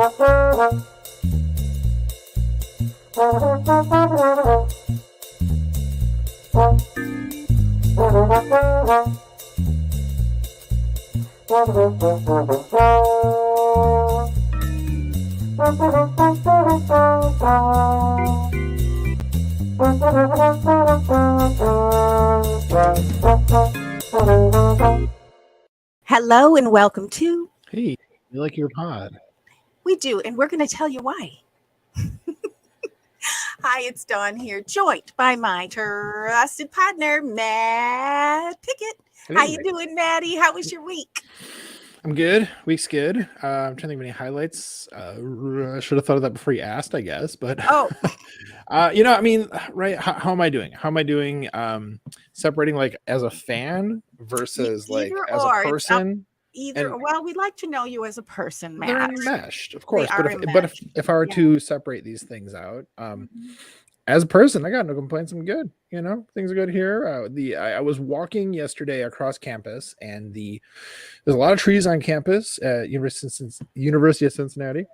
Hello and welcome to Hey, you like your pod? We Do, and we're going to tell you why. Hi, it's Dawn here, joined by my trusted partner, Matt Pickett. Hey. How you doing, Maddie? How was your week? I'm good. Week's good. I'm trying to think of any highlights. I should have thought of that before you asked, I guess. But I mean, right? How am I doing? How am I doing? Separating like as a fan versus like as a person. Well, we'd like to know you as a person, Matt. They're enmeshed, of course. But if I were to separate these things out, as a person, I got no complaints. I'm good. You know, things are good here. I was walking yesterday across campus, and there's a lot of trees on campus at University of Cincinnati,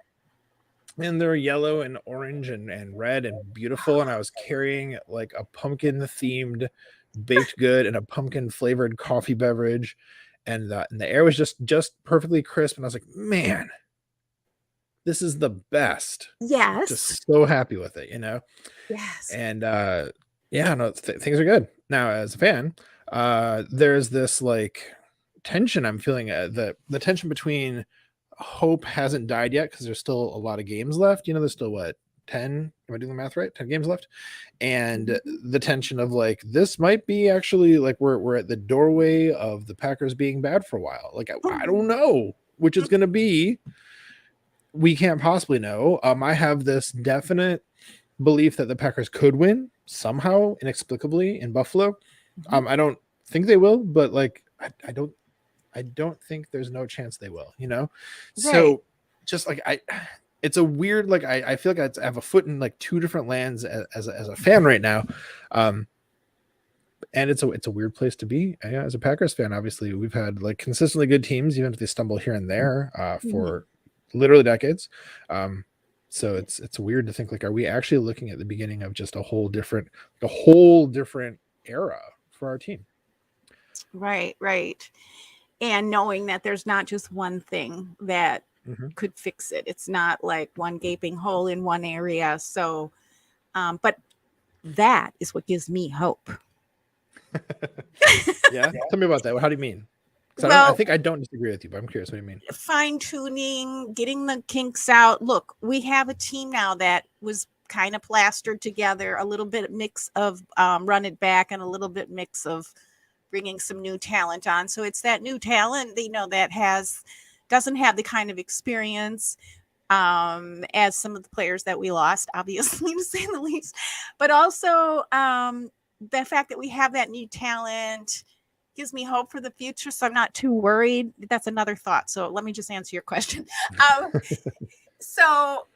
and they're yellow and orange and red and beautiful. And I was carrying like a pumpkin themed baked good and a pumpkin flavored coffee beverage. And the air was just perfectly crisp. And I was like, man, this is the best. Yes. Just so happy with it, you know? Yes. And things are good. Now, as a fan, there's this like tension I'm feeling. The tension between hope hasn't died yet because there's still a lot of games left. You know, there's still 10, am I doing the math right? 10 games left. And the tension of like, this might be actually like we're at the doorway of the Packers being bad for a while. Like, I don't know which is going to be. We can't possibly know. I have this definite belief that the Packers could win somehow inexplicably in Buffalo. I don't think they will, but like, I don't think there's no chance they will, you know? Right. So just like, it's a weird, like, I feel like I have a foot in like two different lands as a fan right now. And it's a weird place to be. As a Packers fan, obviously we've had like consistently good teams, even if they stumble here and there for literally decades. So it's weird to think like, are we actually looking at the beginning of just a whole different era for our team? Right. And knowing that there's not just one thing that could fix it. It's not like one gaping hole in one area. So, but that is what gives me hope. Yeah. Tell me about that. How do you mean? Well, I think I don't disagree with you, but I'm curious what you mean. Fine tuning, getting the kinks out. Look, we have a team now that was kind of plastered together, a little bit mix of run it back and a little bit mix of bringing some new talent on. So it's that new talent, you know, that doesn't have the kind of experience as some of the players that we lost, obviously, to say the least. But also the fact that we have that new talent gives me hope for the future. So I'm not too worried. That's another thought. So let me just answer your question. So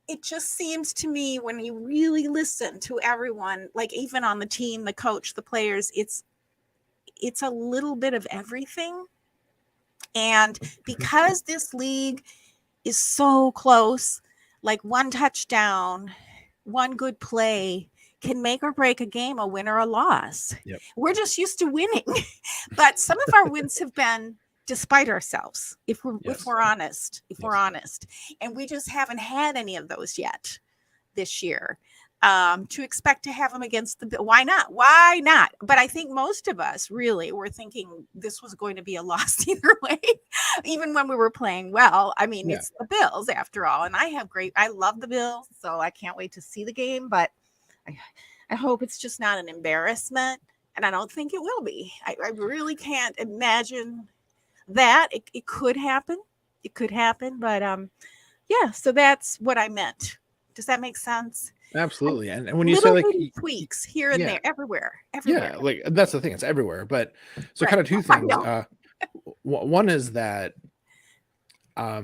it just seems to me when you really listen to everyone, like even on the team, the coach, the players, it's a little bit of everything. And because this league is so close, like one touchdown, one good play can make or break a game, a win or a loss. Yep. We're just used to winning. But some of our wins have been despite ourselves, if we're honest. And we just haven't had any of those yet this year. To expect to have them against why not? But I think most of us really were thinking this was going to be a loss either way, even when we were playing well. I mean, It's the Bills after all. And I love the Bills, so I can't wait to see the game, but I hope it's just not an embarrassment. And I don't think it will be. I really can't imagine that. It could happen. But so that's what I meant. Does that make sense? Absolutely. And when you say like tweaks here and there, everywhere. Yeah, like that's the thing, it's everywhere. But so kind of two things. One is that I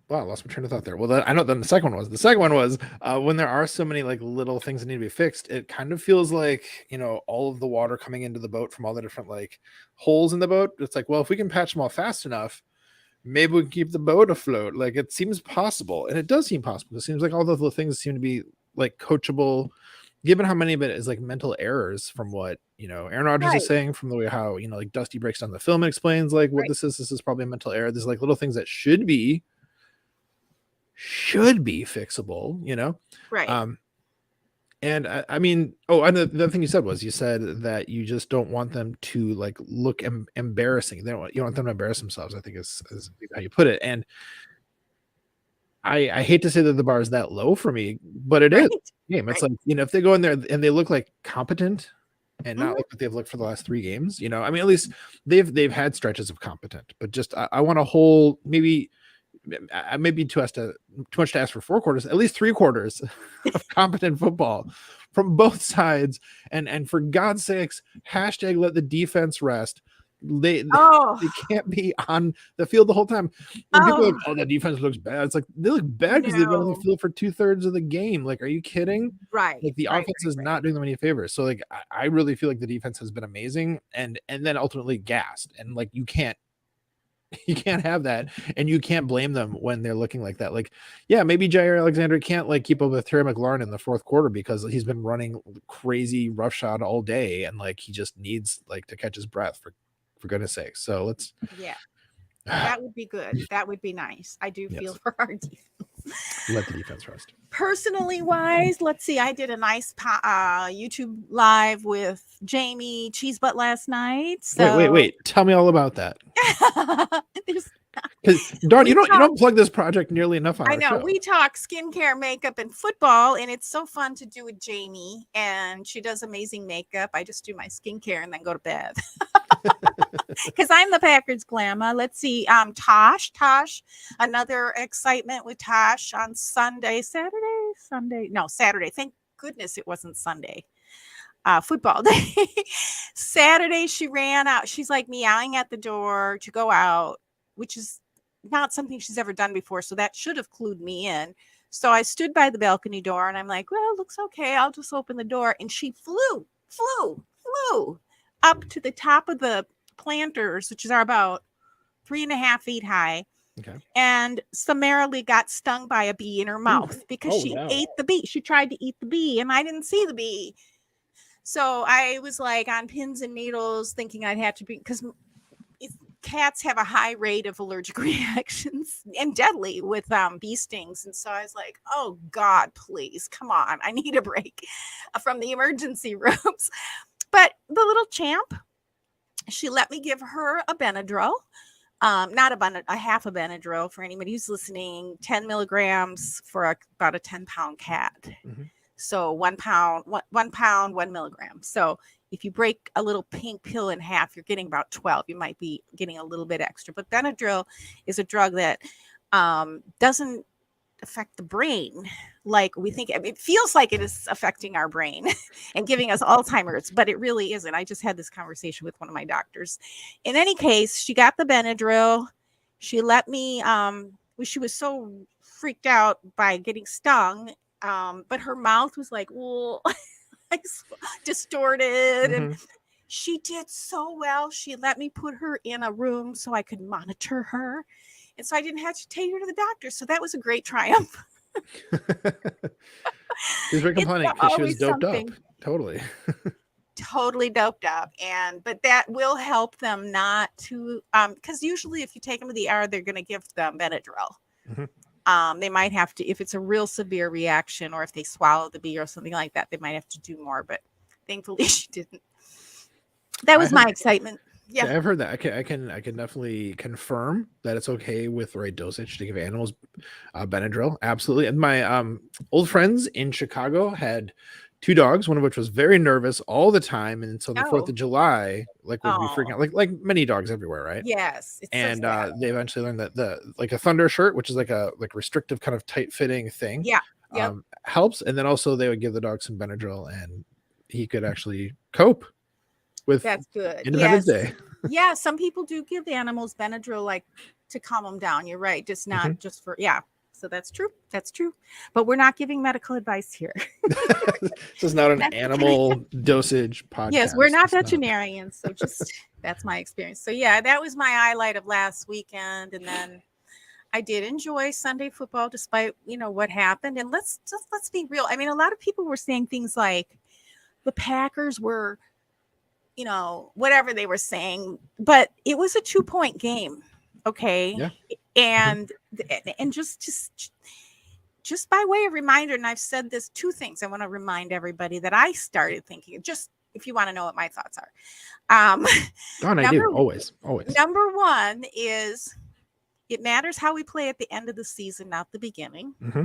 lost my train of thought there. Well, I know then the second one was when there are so many like little things that need to be fixed, it kind of feels like, you know, all of the water coming into the boat from all the different like holes in the boat. It's like, well, if we can patch them all fast enough, maybe we can keep the boat afloat. Like, it seems possible, and it does seem possible. It seems like all the little things seem to be like coachable, given how many of it is like mental errors from what, Aaron Rodgers is Right. saying, from the way how, like Dusty breaks down the film and explains like what Right. this is probably a mental error. There's like little things that should be fixable. Right. And I mean, and the other thing you said that you just don't want them to like look embarrassing. You don't want them to embarrass themselves, I think is how you put it. And I hate to say that the bar is that low for me, but it is. Game. It's like, if they go in there and they look like competent and not like what they've looked for the last 3 games, I mean, at least they've had stretches of competent, but just I want a whole, maybe too much to ask for 4 quarters, at least 3 quarters of competent football from both sides. And for God's sakes, hashtag let the defense rest. They can't be on the field the whole time. When people are like, the defense looks bad. It's like, they look bad because they've been on the field for 2/3 of the game. Like, are you kidding? Right. Like, the offense is not doing them any favors. So like, I really feel like the defense has been amazing and then ultimately gassed. And like, you can't have that, and you can't blame them when they're looking like that. Like, yeah, maybe Jair Alexander can't like keep up with Terry McLaurin in the 4th quarter because he's been running crazy roughshod all day, and like he just needs like to catch his breath for goodness sake. So let's that would be good. That would be nice. I do feel for our defense. Let the defense rest. Personally wise, let's see. I did a nice YouTube live with Jamie Cheesebutt last night. So wait. Tell me all about that. Because Dawn, you don't plug this project nearly enough on our show. We talk skincare, makeup, and football, and it's so fun to do with Jamie. And she does amazing makeup. I just do my skincare and then go to bed. Because I'm the Packers glamour. Let's see. Tosh, another excitement with Tosh on Saturday. Thank goodness it wasn't Sunday. Football day. Saturday, she ran out. She's like meowing at the door to go out, which is not something she's ever done before. So that should have clued me in. So I stood by the balcony door and I'm like, well, it looks okay. I'll just open the door. And she flew up to the top of the planters, which are about 3.5 feet high. Okay. And summarily got stung by a bee in her mouth because she ate the bee. She tried to eat the bee and I didn't see the bee. So I was like on pins and needles thinking I'd have to be, because cats have a high rate of allergic reactions and deadly with bee stings. And so I was like, oh God, please, come on. I need a break from the emergency rooms. But the little champ, she let me give her a Benadryl. Not a half a Benadryl for anybody who's listening, 10 milligrams for about a 10-pound cat. Mm-hmm. So 1 pound, 1 milligram. So if you break a little pink pill in half, you're getting about 12. You might be getting a little bit extra. But Benadryl is a drug that doesn't affect the brain like we think. It feels like it is affecting our brain and giving us Alzheimer's, but it really isn't. I just had this conversation with one of my doctors. In any case, she got the Benadryl. She let me, she was so freaked out by getting stung, but her mouth was like, well, distorted. Mm-hmm. And she did so well. She let me put her in a room so I could monitor her. And so I didn't have to take her to the doctor. So that was a great triumph. She's very complaining because she was doped up. Totally. Totally doped up. But that will help them not to, because usually if you take them to the ER, they're going to give them Benadryl. Mm-hmm. They might have to, if it's a real severe reaction or if they swallow the bee or something like that, they might have to do more. But thankfully she didn't. That was my excitement. Yeah, I've heard that. I can definitely confirm that it's okay with the right dosage to give animals Benadryl. Absolutely. And my old friends in Chicago had 2 dogs, one of which was very nervous all the time. And so on the 4th of July, like would be freaking out, like many dogs everywhere, right? Yes. And they eventually learned that the thunder shirt, which is like a restrictive kind of tight fitting thing, helps. And then also they would give the dog some Benadryl and he could actually cope with that's good. Independence Day. Yeah, some people do give the animals Benadryl like to calm them down. You're right, just not just for So that's true. That's true. But we're not giving medical advice here. This is not an animal dosage podcast. Yes, we're not veterinarians, so just That's my experience. So yeah, that was my highlight of last weekend. And then I did enjoy Sunday football despite, what happened. And let's be real. I mean, a lot of people were saying things like the Packers were, whatever they were saying, but it was a 2-point game. Okay. Yeah. And just by way of reminder, and I've said this, 2 things I want to remind everybody that I started thinking, just if you want to know what my thoughts are. Don, I do. Always. Number 1 is it matters how we play at the end of the season, not the beginning. Mm-hmm.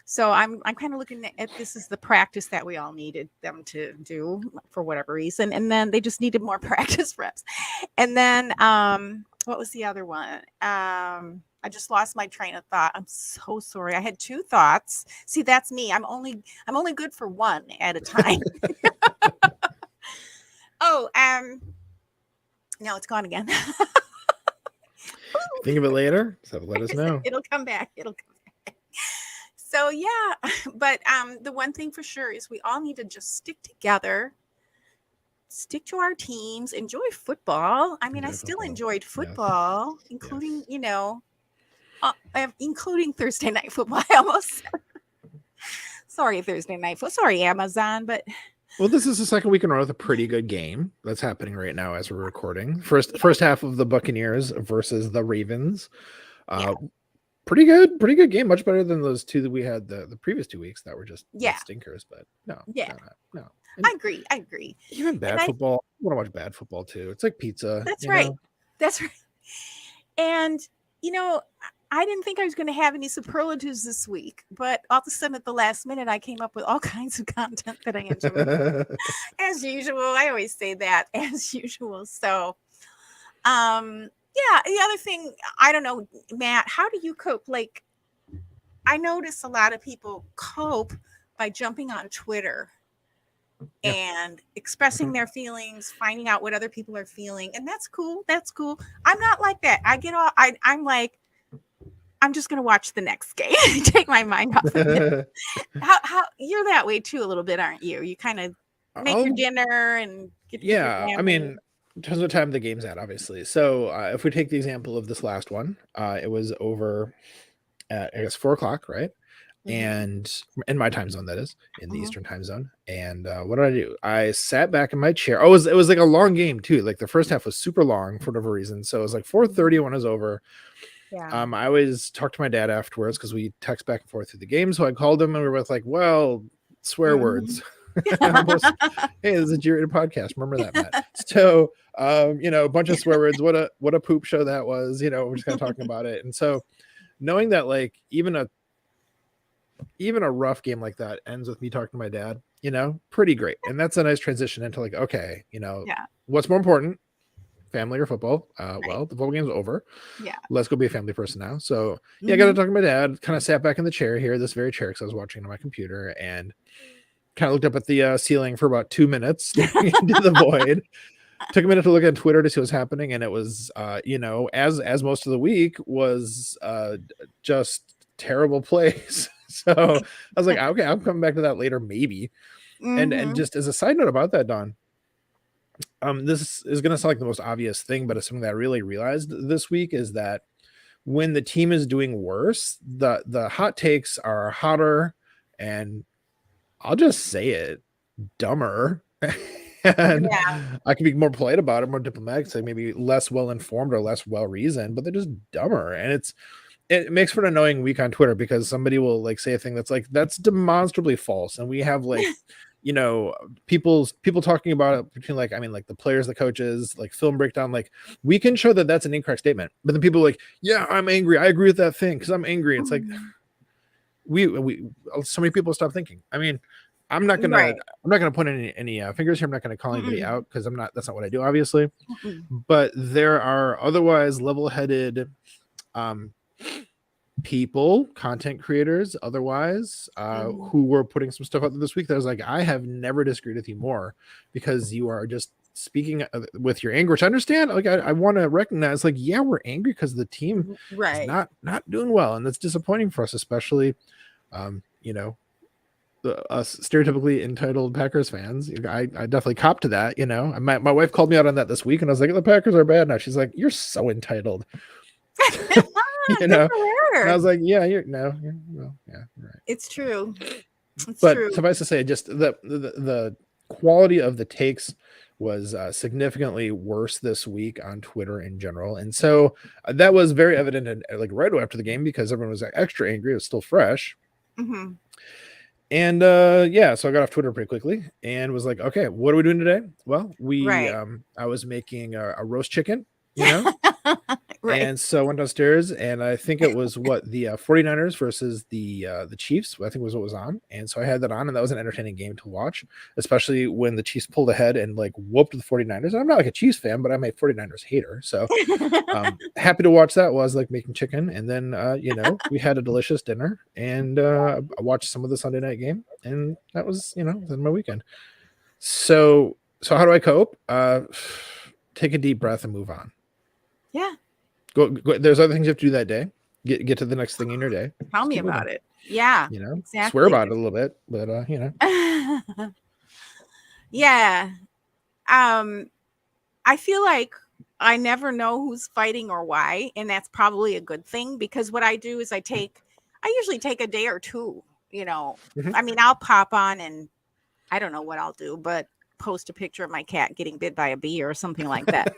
So I'm kind of looking at this as the practice that we all needed them to do for whatever reason. And then they just needed more practice reps. And then what was the other one? I just lost my train of thought. I'm so sorry. I had 2 thoughts. See, that's me. I'm only good for one at a time. No, it's gone again. Think of it later. So let us know. It'll come back. So yeah, but the one thing for sure is we all need to just stick together, stick to our teams, enjoy football. I mean, I still enjoyed football, including, including Thursday night football. I almost said, sorry, Thursday night football. Sorry, Amazon, but. Well, this is the second week in a row with a pretty good game that's happening right now as we're recording. First half of the Buccaneers versus the Ravens. Pretty good game. Much better than those 2 that we had the previous 2 weeks that were just stinkers. But no. And I agree. Even bad football. I want to watch bad football too. It's like pizza. That's right. That's right. And I didn't think I was going to have any superlatives this week, but all of a sudden at the last minute, I came up with all kinds of content that I enjoyed. As usual. I always say that, as usual. So, the other thing, I don't know, Matt, how do you cope? Like, I notice a lot of people cope by jumping on Twitter and expressing their feelings, finding out what other people are feeling. And that's cool. I'm not like that. I get all, I'm like, I'm just going to watch the next game, take my mind off of it. How you're that way too, a little bit, aren't you? You kind of make your dinner and get I mean, depends what time the game's at, obviously. So if we take the example of this last one, it was over at, I guess, 4:00, right? Mm-hmm. And in my time zone, that is, in the Eastern time zone. And what did I do? I sat back in my chair. Oh, it was like a long game too. Like the first half was super long for whatever reason. So it was like 4:30 when it was over. Yeah. I always talk to my dad afterwards because we text back and forth through the game. So I called him and we were both like, well, swear words. Hey, this is a G-rated podcast. Remember that, Matt. So, a bunch of swear words. What a poop show that was. We're just kind of talking about it. And so knowing that like even a rough game like that ends with me talking to my dad, pretty great. And that's a nice transition into like, okay, what's more important? Family or football? Well, the football game's over. Yeah. Let's go be a family person now. So I got to talk to my dad, kind of sat back in the chair here, this very chair, because I was watching on my computer and kind of looked up at the ceiling for about 2 minutes, staring into the void. Took a minute to look at Twitter to see what's happening. And it was, as most of the week was just terrible plays. So I was like, okay, I'm coming back to that later, maybe. And just as a side note about that, Dawn, this is going to sound like the most obvious thing, but it's something that I really realized this week is that when the team is doing worse, the hot takes are hotter and I'll just say it, dumber. And I can be more polite about it, more diplomatic, say maybe less well-informed or less well-reasoned, but they're just dumber. And it makes for an annoying week on Twitter because somebody will like say a thing that's like, that's demonstrably false. And we have like, people talking about it between like, I mean, like the players, the coaches, like film breakdown, like we can show that that's an incorrect statement, but then people are like, yeah, I'm angry. I agree with that thing because I'm angry. It's like, we so many people stop thinking. I mean, I'm not gonna point any fingers here. I'm not gonna call anybody out because that's not what I do, obviously. But there are otherwise level-headed people, content creators, otherwise, who were putting some stuff out there this week that I was like, I have never disagreed with you more because you are just speaking with your anger, which I understand. Like I want to recognize, like, yeah, we're angry because the team is not doing well, and that's disappointing for us, especially, us stereotypically entitled Packers fans. I definitely copped to that. My wife called me out on that this week, and I was like, the Packers are bad now. She's like, you're so entitled. Good for And I her. was like, yeah, well, yeah, right. It's true. It's But true. suffice to say, just the quality of the takes was significantly worse this week on Twitter in general, and so that was very evident like right after the game because everyone was extra angry. It was still fresh. Mm-hmm. And so I got off Twitter pretty quickly and was like, okay, what are we doing today? Well, I was making a roast chicken, Right. and so I went downstairs and I think it was the 49ers versus the Chiefs, I think was what was on. And so I had that on, and that was an entertaining game to watch, especially when the Chiefs pulled ahead and like whooped the 49ers. I'm not like a Chiefs fan, but I'm a 49ers hater. So happy to watch that while I was like making chicken. And then, we had a delicious dinner, and I watched some of the Sunday night game, and that was, then my weekend. So how do I cope? Take a deep breath and move on. Yeah. Go. There's other things you have to do that day. Get to the next thing in your day. Tell me about it. Yeah. Exactly. Swear about it a little bit, but Yeah. I feel like I never know who's fighting or why, and that's probably a good thing, because what I do is I usually take a day or two, Mhm. I mean, I'll pop on and I don't know what I'll do, but post a picture of my cat getting bit by a bee or something like that.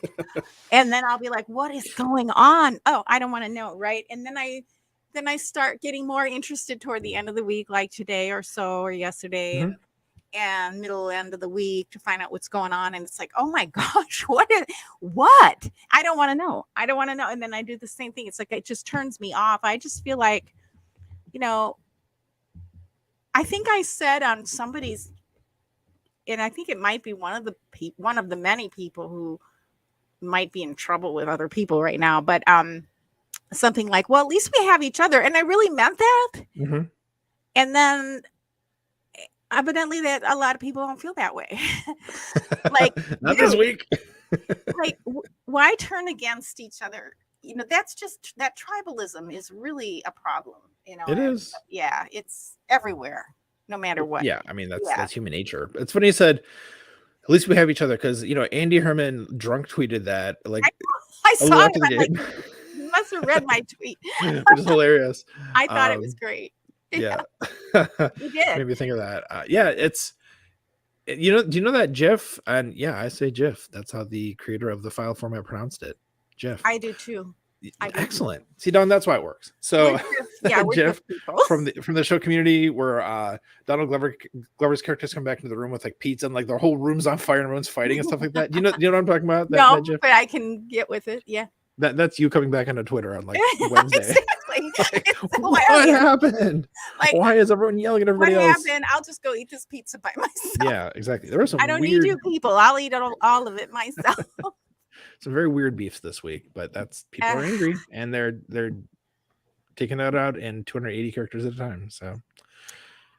And then I'll be like, what is going on? Oh, I don't want to know. Right. And then I start getting more interested toward the end of the week, like today or so, or yesterday, Mhm. and middle end of the week, to find out what's going on. And it's like, oh my gosh, what? I don't want to know. I don't want to know. And then I do the same thing. It's like, it just turns me off. I just feel like, I think I said on somebody's, and I think it might be one of the many people who might be in trouble with other people right now, but something like, well, at least we have each other. And I really meant that. Mhm. And then evidently that a lot of people don't feel that way. Like, not this week. like, why turn against each other? That's just, that tribalism is really a problem. It is. Yeah, it's everywhere, no matter what. Yeah, I mean that's human nature. It's funny you said, at least we have each other, because Andy Herman drunk tweeted that like I a little saw after the it. game. Like, you must have read my tweet. Which is hilarious. I thought it was great. Yeah. You did. Made me think of that. It's do you know that GIF? And yeah, I say GIF. That's how the creator of the file format pronounced it. GIF. I do too. Excellent. See, Don, that's why it works. So we're GIF people. from the show Community, where Donald Glover's characters come back into the room with like pizza, and like the whole room's on fire and everyone's fighting and stuff like that. Do you know what I'm talking about? No, that GIF? but I can get with it. Yeah. That's you coming back onto Twitter on like Wednesday. Exactly. Like, what happened? Like, why is everyone yelling at everybody else? What happened? I'll just go eat this pizza by myself. Yeah, exactly. There were some I don't weird... need you people. I'll eat all of it myself. Some very weird beefs this week, but that's people are angry, and they're taking that out in 280 characters at a time. So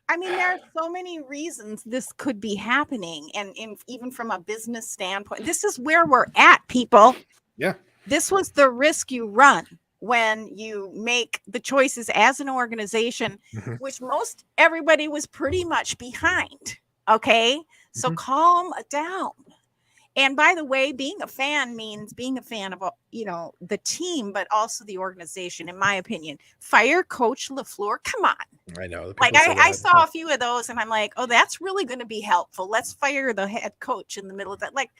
I mean, there are so many reasons this could be happening, and even from a business standpoint, this is where we're at, people. Yeah. This was the risk you run when you make the choices as an organization, which most everybody was pretty much behind. Okay. So calm down. And by the way, being a fan means being a fan of, the team, but also the organization, in my opinion. Fire Coach LaFleur. Come on. I know. Like, I saw a few of those and I'm like, oh, that's really going to be helpful. Let's fire the head coach in the middle of that. Like,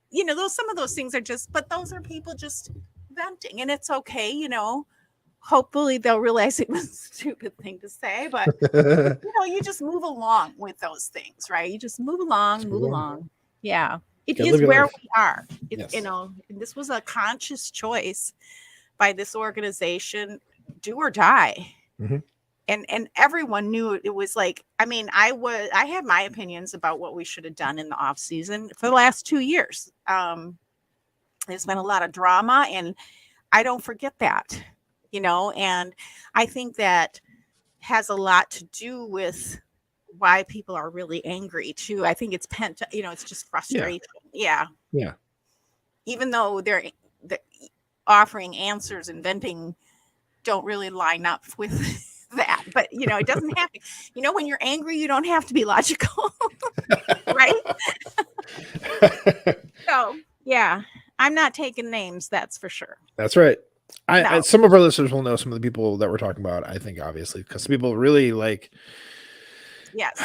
some of those things are just, but those are people just venting, and it's okay. Hopefully they'll realize it was a stupid thing to say, but you just move along with those things, right? You just move along. Yeah. It is where we are. This was a conscious choice by this organization, do or die. And everyone knew it was like, I mean, I had my opinions about what we should have done in the off season for the last 2 years. There's been a lot of drama, and I don't forget that, and I think that has a lot to do with why people are really angry too. I think it's it's just frustration. Yeah. Even though they're offering answers and venting don't really line up with that, but it doesn't have to. When you're angry, you don't have to be logical, right? So yeah, I'm not taking names. That's for sure. That's right. No. Some of our listeners will know some of the people that we're talking about, I think, obviously, because people really like. Yes.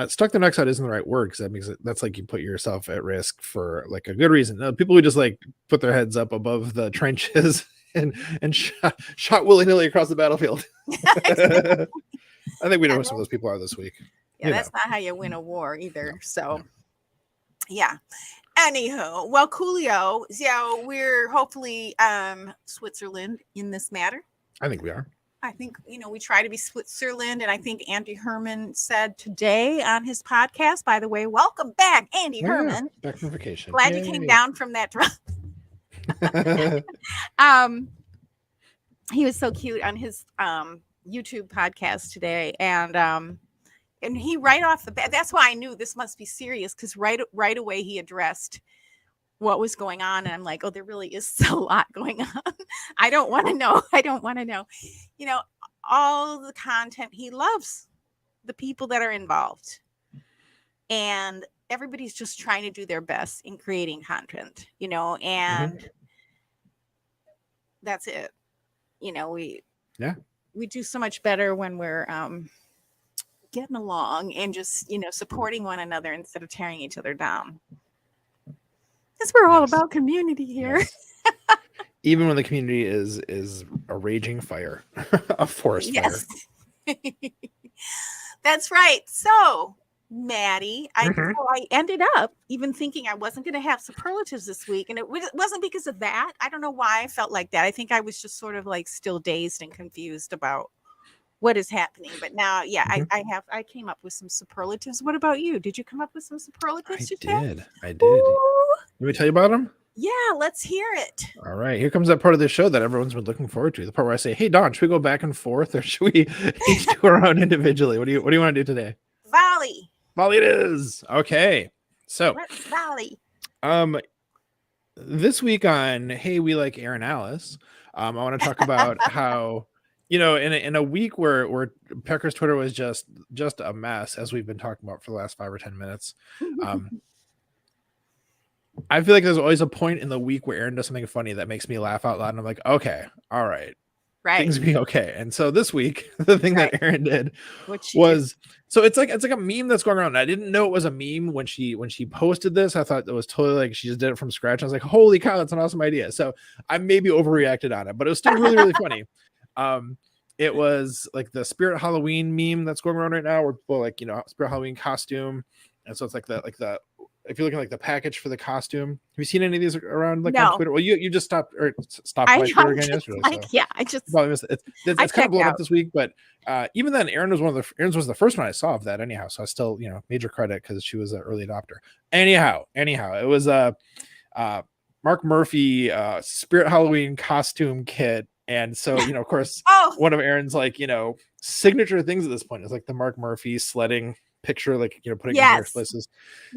Stuck their necks out isn't the right word, because that's like you put yourself at risk for like a good reason. People who just like put their heads up above the trenches and shot willy-nilly across the battlefield. I think we know who some of those people are this week. Yeah, that's not how you win a war either. So yeah. Anywho, well, coolio. So we're hopefully Switzerland in this matter. I think we are. I think, we try to be Switzerland. And I think Andy Herman said today on his podcast, by the way, welcome back, Andy Herman. Back from vacation. Glad you came down from that drop. He was so cute on his YouTube podcast today. And he right off the bat, that's why I knew this must be serious, because right away he addressed what was going on. And I'm like, oh, there really is a lot going on. I don't want to know. All the content. He loves the people that are involved. And everybody's just trying to do their best in creating content, and that's it. We do so much better when we're getting along and just, supporting one another instead of tearing each other down. Because we're all about community here. Yes. Even when the community is a raging fire, a forest fire. That's right. So, Maddie, I ended up even thinking I wasn't going to have superlatives this week. And it wasn't because of that. I don't know why I felt like that. I think I was just sort of like still dazed and confused about what is happening. But now, I came up with some superlatives. What about you? Did you come up with some superlatives? I did. Ooh. Let me tell you about them. Yeah, let's hear it. All right, here comes that part of the show that everyone's been looking forward to. The part where I say, "Hey, Dawn, should we go back and forth, or should we each do our own individually? What do you want to do today?" Volley. Volley it is. Okay, so let's volley. This week on Hey, We Like Aaron Alice, I want to talk about how in a week where Pecker's Twitter was just a mess, as we've been talking about for the last 5 or 10 minutes. I feel like there's always a point in the week where Aaron does something funny that makes me laugh out loud, and I'm like, okay, all right, things be okay. And so this week, the thing that Aaron did was so it's like a meme that's going around. I didn't know it was a meme when she posted this. I thought it was totally like she just did it from scratch. I was like, holy cow, that's an awesome idea. So I maybe overreacted on it, but it was still really, really funny. It was like the Spirit Halloween meme that's going around right now, where people like, Spirit Halloween costume. And so it's like the if you're looking like the package for the costume. Have you seen any of these around on Twitter? Well, you just stopped by Twitter again yesterday. I just probably missed it. It's kind of blown up this week, but even then, Aaron's was the first one I saw of that anyhow. So I still, major credit because she was an early adopter. Anyhow, it was Mark Murphy Spirit Halloween costume kit. And so, of course, one of Aaron's signature things at this point is like the Mark Murphy sledding picture, like putting in various places.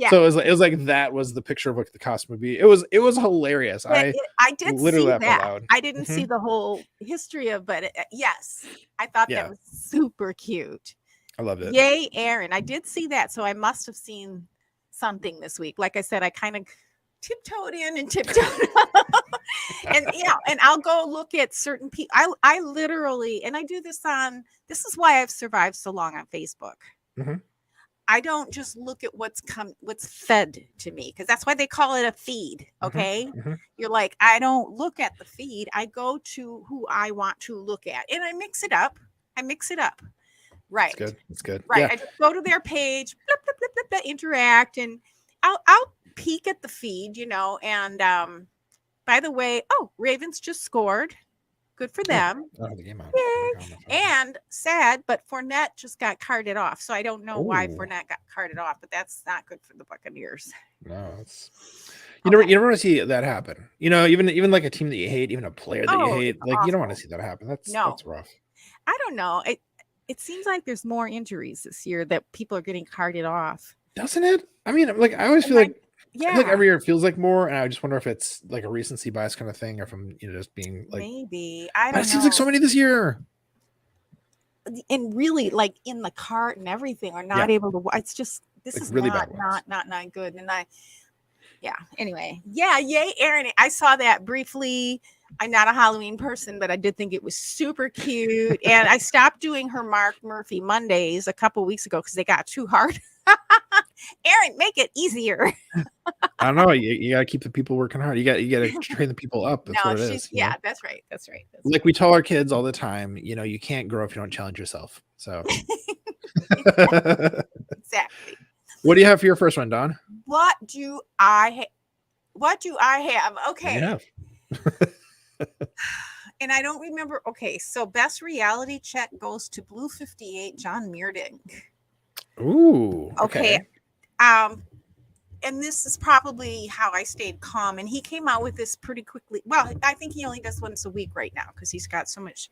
So it was like that was the picture of what the costume would be. It was hilarious. I did literally see laughed that. out loud. I didn't see the whole history of, but yes, I thought that was super cute. I loved it. Yay, Aaron! I did see that, so I must have seen something this week. Like I said, I kind of tiptoed in and tiptoed out. And I'll go look at certain people. I literally, and I do this is why I've survived so long on Facebook. I don't just look at what's fed to me, because that's why they call it a feed. Okay. You're like, I don't look at the feed. I go to who I want to look at, and I mix it up. Right. It's good. Right. Yeah. I just go to their page, interact, and I'll peek at the feed, and by the way, Ravens just scored. Good for them. The game out. And sad, but Fournette just got carted off. So I don't know why Fournette got carted off, but that's not good for the Buccaneers. No, it's you never want to see that happen. Even like a team that you hate, even a player that you hate, like awful. You don't want to see that happen. That's rough. I don't know. It seems like there's more injuries this year that people are getting carted off. Doesn't it? I mean, like I always feel like every year it feels like more, and I just wonder if it's like a recency bias kind of thing, or from just being like maybe I don't know. It seems like so many this year. and really like in the cart and everything are not able to. It's just this like is really not bad ones. not good. And anyway, yay, Aaron. I saw that briefly. I'm not a Halloween person, but I did think it was super cute. And I stopped doing her Mark Murphy Mondays a couple weeks ago because they got too hard. Aaron, make it easier. I don't know. You gotta keep the people working hard. You gotta train the people up. That's what it is. That's right. That's right. Like we tell our kids all the time, you can't grow if you don't challenge yourself. So Exactly. What do you have for your first one, Don? What do I have? Okay. Yeah. And I don't remember. Okay, so best reality check goes to Blue 58, John Meerdink. Ooh. Okay. And this is probably how I stayed calm. And he came out with this pretty quickly. Well, I think he only does once a week right now because he's got so much.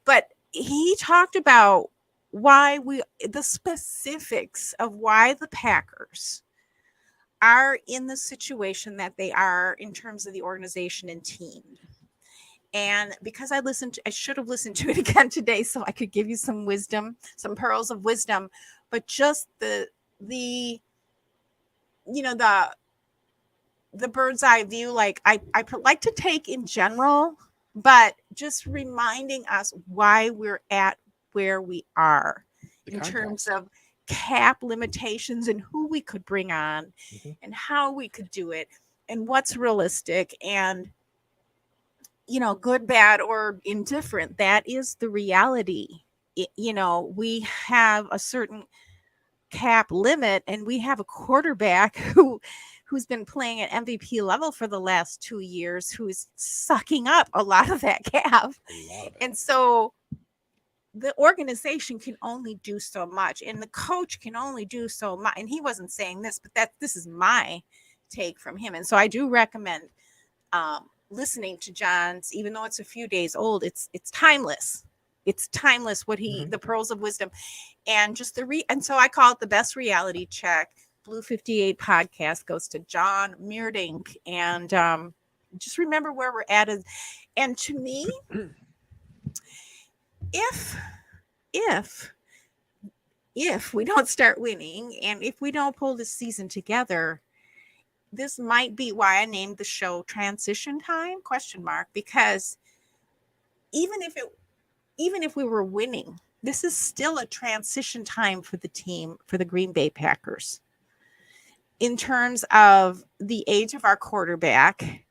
But he talked about the specifics of why the Packers are in the situation that they are in terms of the organization and team. And because I should have listened to it again today so I could give you some wisdom, some pearls of wisdom, but just the bird's eye view, like I like to take in general, but just reminding us why we're at where we are in terms of cap limitations and who we could bring on and how we could do it and what's realistic and good, bad, or indifferent. That is the reality. We have a certain cap limit and we have a quarterback who's been playing at MVP level for the last 2 years, who's sucking up a lot of that cap. And so the organization can only do so much and the coach can only do so much. And he wasn't saying this, but this is my take from him. And so I do recommend listening to John's, even though it's a few days old, it's timeless. It's timeless what the pearls of wisdom and just and so I call it the best reality check. Blue 58 podcast goes to John Meerdink. And just remember where we're at. And to me, if we don't start winning and if we don't pull this season together, this might be why I named the show Transition Time ? Because even if we were winning, this is still a transition time for the team, for the Green Bay Packers. In terms of the age of our quarterback,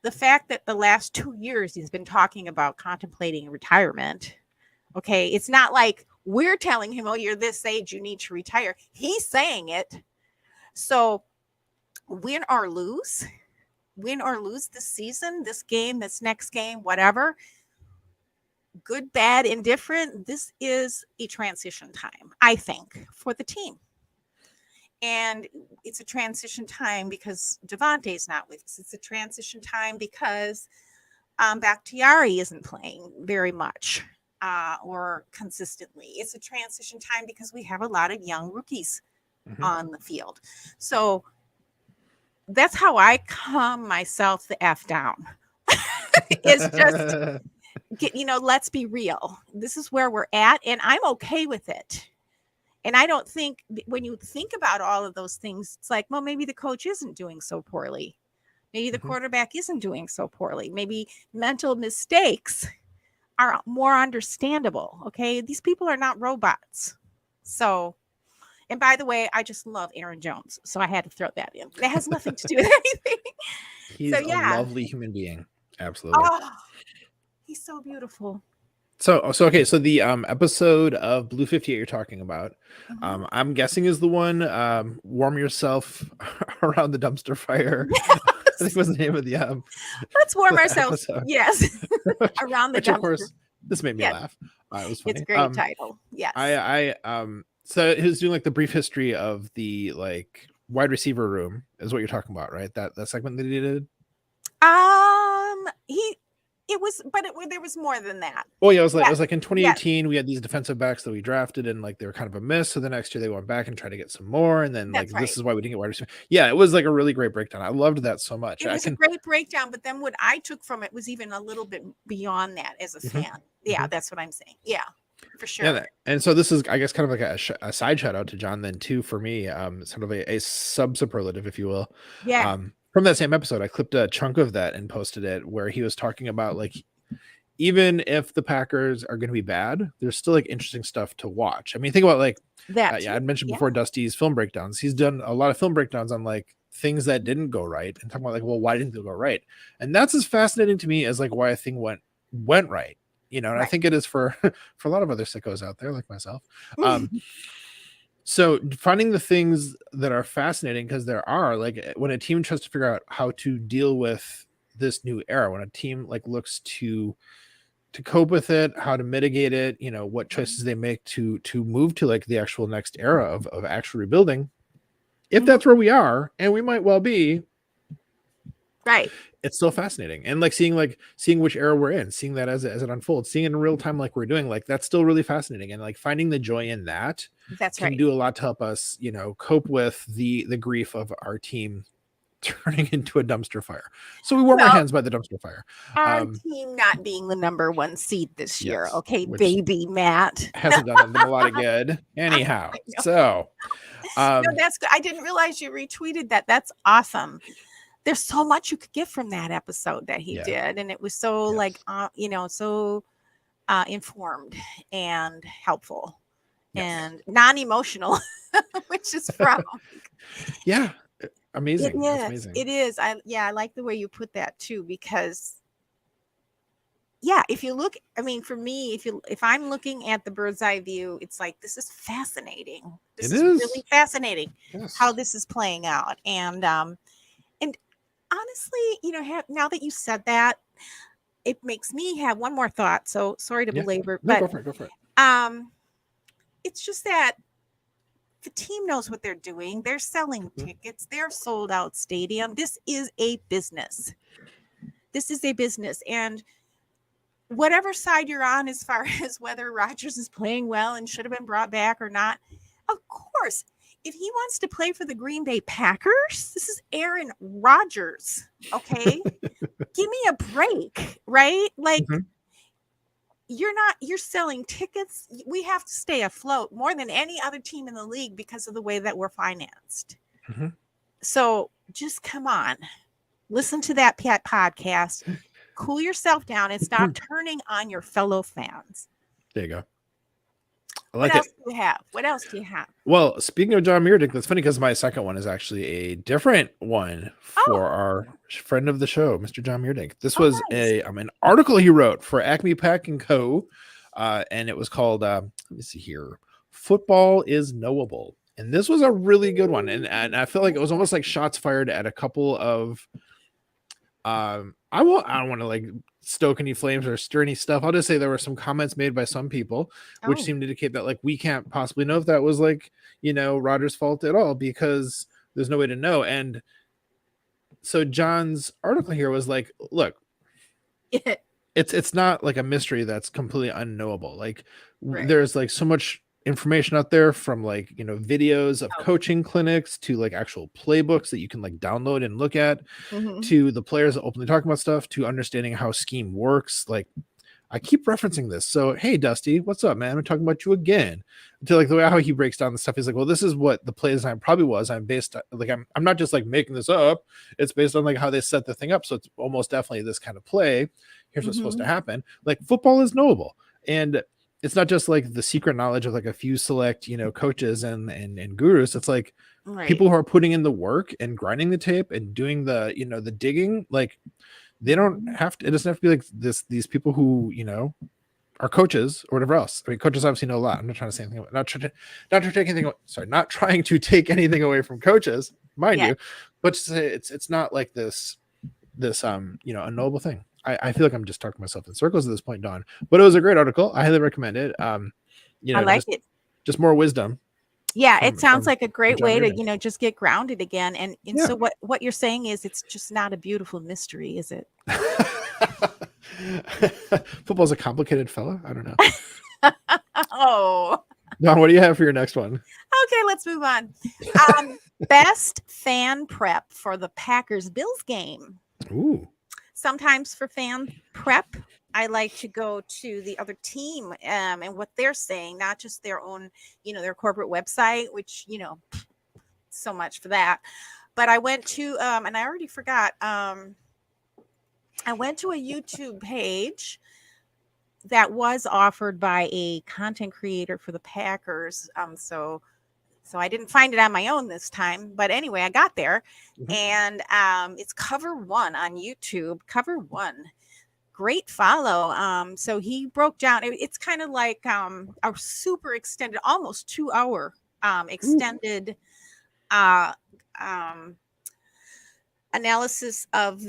the fact that the last 2 years he's been talking about contemplating retirement. Okay, it's not like we're telling him, oh, you're this age, you need to retire. He's saying it. So win or lose this season, this game, this next game, whatever, good, bad, indifferent, this is a transition time, I think, for the team. And it's a transition time because Devontae's not with us. It's a transition time because Bakhtiari isn't playing very much or consistently. It's a transition time because we have a lot of young rookies on the field. So that's how I calm myself the F down. It's just, let's be real. This is where we're at, and I'm okay with it. And I don't think when you think about all of those things, it's like, well, maybe the coach isn't doing so poorly. Maybe the quarterback isn't doing so poorly. Maybe mental mistakes are more understandable. Okay. These people are not robots. So, and by the way, I just love Aaron Jones. So I had to throw that in. That has nothing to do with anything. He's a lovely human being. Absolutely. Oh, he's so beautiful. So okay, so the episode of Blue 58 you're talking about, I'm guessing is the one warm yourself around the dumpster fire. Yes. I think was the name of the let's warm ourselves. Episode. Yes. Around the dumpster. Of course, this made me laugh. It was funny. It's a great title. Yes. I so he was doing like the brief history of the like wide receiver room is what you're talking about, right? That segment that he did. There was more than that. Oh yeah, it was like in 2018 we had these defensive backs that we drafted and like they were kind of a miss. So the next year they went back and tried to get some more, and then this is why we didn't get wide receiver. Yeah, it was like a really great breakdown. I loved that so much. It was a great breakdown, but then what I took from it was even a little bit beyond that as a fan. Yeah, that's what I'm saying. Yeah. for sure. Yeah, and so this is, I guess, kind of like a side shout out to John then too for me. Sort of a sub superlative, if you will. Yeah. From that same episode, I clipped a chunk of that and posted it where he was talking about like, even if the Packers are going to be bad, there's still like interesting stuff to watch. I mean, think about like That yeah, I'd mentioned yeah. before Dusty's film breakdowns. He's done a lot of film breakdowns on like things that didn't go right and talking about like, well, why didn't they go right? And that's as fascinating to me as like why a thing went right. You know, and I think it is for a lot of other sickos out there like myself. So finding the things that are fascinating, because there are like when a team tries to figure out how to deal with this new era, when a team like looks to cope with it, how to mitigate it, you know, what choices they make to move to like the actual next era of actual rebuilding. If that's where we are, and we might well be, right, it's still fascinating. And like seeing which era we're in, seeing that as it unfolds, seeing it in real time like we're doing, like that's still really fascinating. And like finding the joy in that can do a lot to help us, you know, cope with the grief of our team turning into a dumpster fire. So we warm our hands by the dumpster fire. Our team not being the #1 seed this year. Okay, baby Matt. Hasn't done them a lot of good. Anyhow. So no, that's good. I didn't realize you retweeted that. That's awesome. There's so much you could get from that episode that he did. And it was so like, you know, so informed and helpful and non-emotional, which is from. Yeah. Amazing. It is. I like the way you put that too, because if you look, I mean, for me, if I'm looking at the bird's eye view, it's like, this is fascinating. This is really fascinating how this is playing out. And honestly, you know, now that you said that, it makes me have one more thought. So sorry to belabor, but go for it. It's just that the team knows what they're doing. They're selling tickets. They're sold out stadium. This is a business. And whatever side you're on, as far as whether Rodgers is playing well and should have been brought back or not, of course, if he wants to play for the Green Bay Packers, this is Aaron Rodgers. Okay. Give me a break, right? Like, you're selling tickets. We have to stay afloat more than any other team in the league because of the way that we're financed. So just come on, listen to that podcast, cool yourself down and stop turning on your fellow fans. There you go. What else do you have? Well, speaking of John Meredith, that's funny because my second one is actually a different one for our friend of the show, Mr. John Meredith. This was an article he wrote for Acme Pack and Co. And it was called, let me see here, Football is Knowable. And this was a really good one. And I feel like it was almost like shots fired at a couple of, I don't want to like stoke any flames or stir any stuff. I'll just say there were some comments made by some people which seemed to indicate that like we can't possibly know if that was like, you know, Rodgers' fault at all because there's no way to know. And so John's article here was like, look, it's not like a mystery that's completely unknowable. Like there's like so much information out there, from like, you know, videos of coaching clinics to like actual playbooks that you can like download and look at, to the players openly talking about stuff, to understanding how scheme works. Like, I keep referencing this. So, hey, Dusty, what's up, man? I'm talking about you again. To like the way how he breaks down the stuff. He's like, well, this is what the play design probably was. I'm based like, I'm not just like making this up. It's based on like how they set the thing up. So it's almost definitely this kind of play. Here's what's supposed to happen. Like, football is knowable. And it's not just like the secret knowledge of like a few select, you know, coaches and gurus. It's like people who are putting in the work and grinding the tape and doing the, you know, the digging. Like, they don't have to, it doesn't have to be like these people who, you know, are coaches or whatever else. I mean, coaches obviously know a lot. I'm not trying to say anything, not trying to take anything away from coaches, mind you, but it's not like this, you know, unknowable thing. I feel like I'm just talking myself in circles at this point, Dawn, but it was a great article. I highly recommend it. You know, I like it. Just more wisdom. Yeah, it sounds like a great way to, you know, just get grounded again. And so what you're saying is it's just not a beautiful mystery, is it? Football's a complicated fella. I don't know. Oh. Dawn, what do you have for your next one? Okay, let's move on. Best fan prep for the Packers-Bills game. Ooh. sometimes for fan prep, I like to go to the other team and what they're saying, not just their own, their corporate website, which, so much for that. But I went to, and I already forgot, I went to a YouTube page that was offered by a content creator for the Packers. So I didn't find it on my own this time, but anyway, I got there, and it's Cover One on YouTube. Cover One, great follow. So he broke down. It's kind of like a super extended, almost 2-hour extended analysis of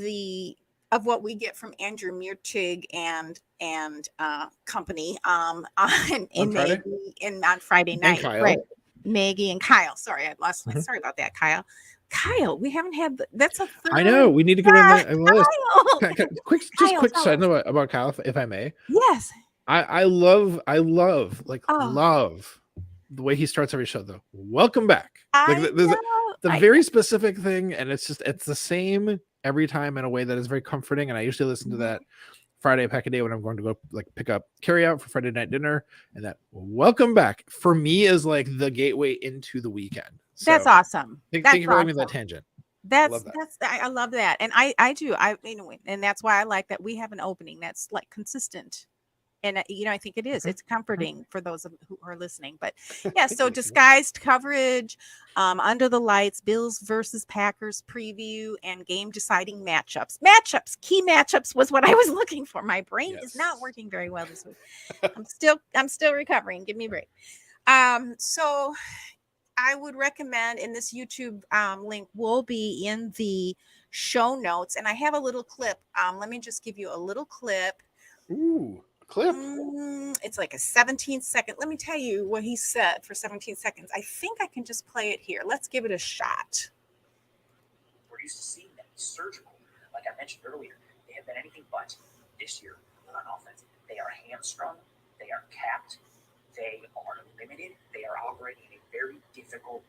what we get from Andrew Meertig and company on Friday night, right? Maggie and Kyle. Sorry, I lost my. Sorry about that, Kyle. Kyle, we haven't had that's a third. I know we need to get on the list. Quick Kyle, side note about Kyle, if I may. Yes. I love the way he starts every show though. Welcome back. There's the very specific thing, and it's the same every time in a way that is very comforting. And I usually listen to that Friday pack a day when I'm going to go pick up carry out for Friday night dinner, and that welcome back for me is like the gateway into the weekend. So, that's awesome. Thank you for giving me that tangent. I love that. And I do. And that's why I like that we have an opening that's like consistent. And I think it is. It's comforting for those who are listening. But yeah, so disguised coverage, under the lights, Bills versus Packers preview, and game deciding matchups. Key matchups was what I was looking for. My brain is not working very well this week. I'm still recovering. Give me a break. So I would recommend, and this YouTube link will be in the show notes. And I have a little clip. Let me just give you a little clip. Ooh. Clip. It's like a 17-second. Let me tell you what he said for 17 seconds. I think I can just play it here. Let's give it a shot. We're used to seeing them surgical. Like I mentioned earlier, they have been anything but this year on offense. They are hamstrung. They are capped. They are limited. They are operating in a very difficult,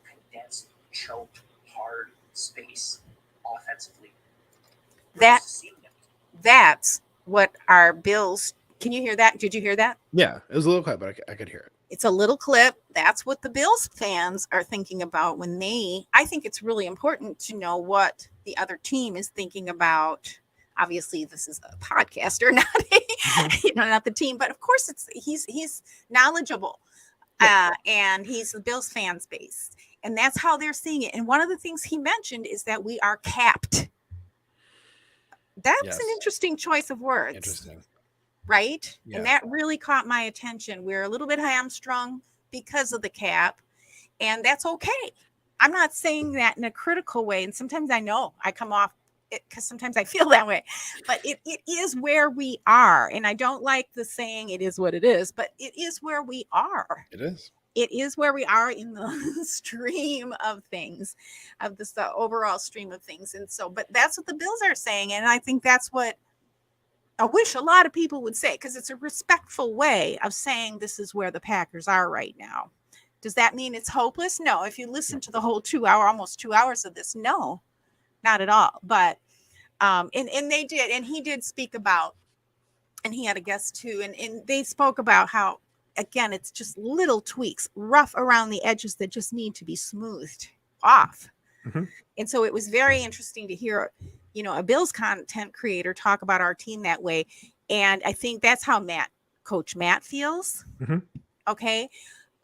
condensed, choked, hard space offensively. That's what our Bills. Can you hear that? Did you hear that? Yeah, it was a little quiet, but I could hear it. It's a little clip. That's what the Bills fans are thinking about when I think it's really important to know what the other team is thinking about. Obviously, this is a podcaster, not the team, but of course he's knowledgeable, and he's the Bills fans base, and that's how they're seeing it. And one of the things he mentioned is that we are capped. That's an interesting choice of words. Interesting. Right? Yeah. And that really caught my attention. We're a little bit hamstrung because of the cap, and that's okay. I'm not saying that in a critical way. And sometimes I know I come off it because sometimes I feel that way, but it is where we are. And I don't like the saying it is what it is, but it is where we are. It is where we are in the stream of things, of this overall stream of things. And so, but that's what the Bills are saying. And I think that's what I wish a lot of people would say, because it's a respectful way of saying this is where the Packers are right now. Does that mean it's hopeless? No. If you listen to the whole almost 2 hours of this, no, not at all. But, and they did, and he did speak about, and he had a guest too, and they spoke about how, again, it's just little tweaks, rough around the edges that just need to be smoothed off. And so it was very interesting to hear, a Bills content creator talk about our team that way. And I think that's how Coach Matt feels. Okay.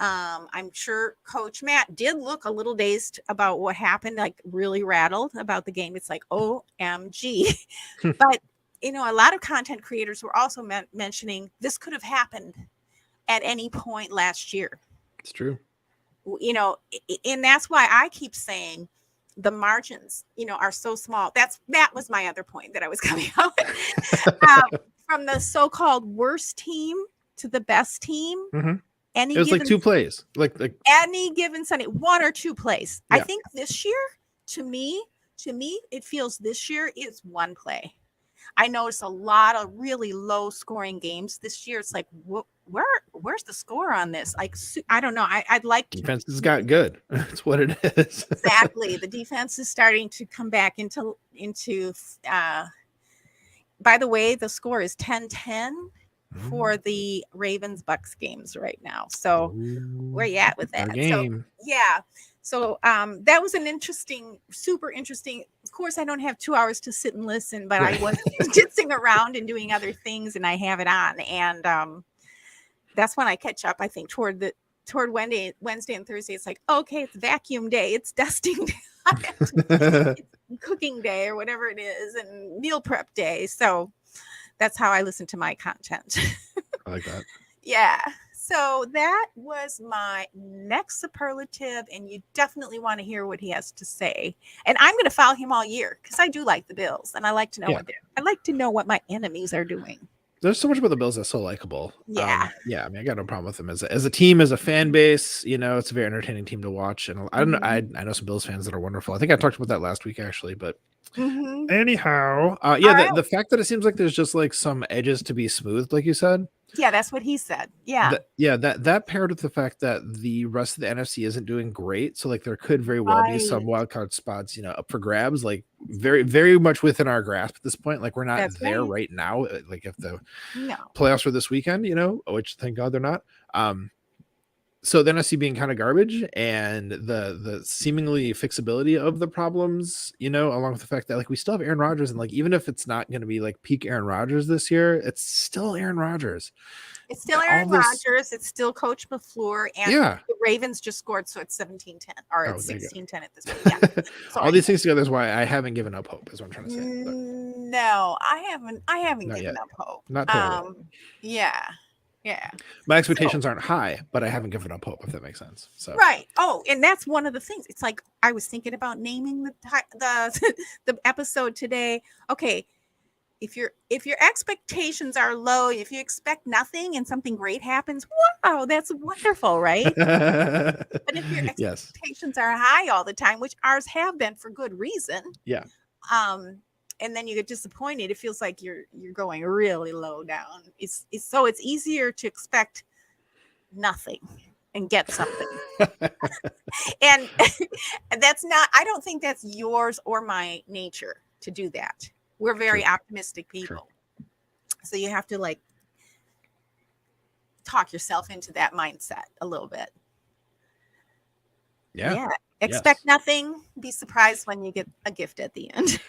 I'm sure Coach Matt did look a little dazed about what happened, like really rattled about the game. It's like, OMG. But, a lot of content creators were also mentioning this could have happened at any point last year. It's true. And that's why I keep saying the margins, are so small. That was my other point that I was coming out with. From the so-called worst team to the best team. It was like 2 plays, like any given Sunday, 1 or 2 plays. Yeah. I think this year, to me, it feels this year is 1 play. I noticed a lot of really low scoring games this year. It's like, where's the score on this? Like, I don't know. I'd like defense has got good. That's what it is. Exactly. The defense is starting to come back into by the way, the score is 10-10 for Mm. the Ravens Bucks games right now. So where you Ooh, at with our that? So game. yeah. So that was an interesting, super interesting. Of course, I don't have 2 hours to sit and listen, but I Right. was jitzing around and doing other things, and I have it on. And that's when I catch up. I think toward Wednesday and Thursday. It's like, okay, it's vacuum day, it's dusting day, it's cooking day, or whatever it is, and meal prep day. So that's how I listen to my content. I like that. Yeah. So that was my next superlative, and you definitely want to hear what he has to say. And I'm going to follow him all year because I do like the Bills, and I like to know I like to know what my enemies are doing. There's so much about the Bills that's so likable. Yeah. Yeah. I mean, I got no problem with them as a team, as a fan base. You know, it's a very entertaining team to watch. And I don't know. I know some Bills fans that are wonderful. I think I talked about that last week actually, but anyhow, yeah, right. the fact that it seems like there's just like some edges to be smoothed, like you said. Yeah, that's what he said. Yeah. That paired with the fact that the rest of the NFC isn't doing great. So like there could very well be some wild card spots, you know, up for grabs, like very, very much within our grasp at this point. Like we're not That's there right now. Like if the No. playoffs were this weekend, you know, which thank God they're not. So the NFC being kind of garbage, and the seemingly fixability of the problems, you know, along with the fact that like we still have Aaron Rodgers, and like even if it's not going to be like peak Aaron Rodgers this year, it's still Aaron Rodgers. It's still Aaron Rodgers. It's still Coach LaFleur, and the Ravens just scored, so it's 17-10 or it's 16-10 at this point. Yeah. All these things together is why I haven't given up hope, is what I'm trying to say. But no, I haven't given up hope. Not totally. Yeah. My expectations aren't high, but I haven't given up hope, if that makes sense. So right. Oh, and that's one of the things. It's like I was thinking about naming the episode today. Okay, if your expectations are low, if you expect nothing and something great happens, wow, that's wonderful, right? But if your expectations are high all the time, which ours have been for good reason, and then you get disappointed, it feels like you're going really low down. It's easier to expect nothing and get something. and that's not, I don't think that's yours or my nature to do that. We're very optimistic people. So you have to like talk yourself into that mindset a little bit. Yeah. Expect nothing. Be surprised when you get a gift at the end.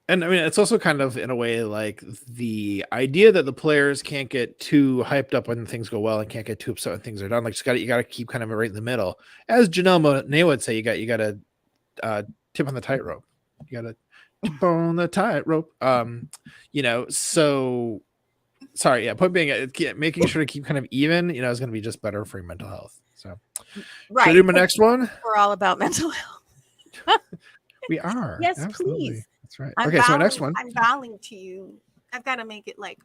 And I mean, it's also kind of in a way like the idea that the players can't get too hyped up when things go well and can't get too upset when things are done. Like you got to keep kind of right in the middle. As Janelle Monáe would say, you got to tip on the tightrope. You got to tip on the tightrope. You know, so sorry. Yeah. Point being, making sure to keep kind of even, you know, is going to be just better for your mental health. So right. Should I do my next one? We're all about mental health. We are. Yes, absolutely. please. That's right. I'm okay, vowing, so next one. I'm vowing to you. I've got to make it like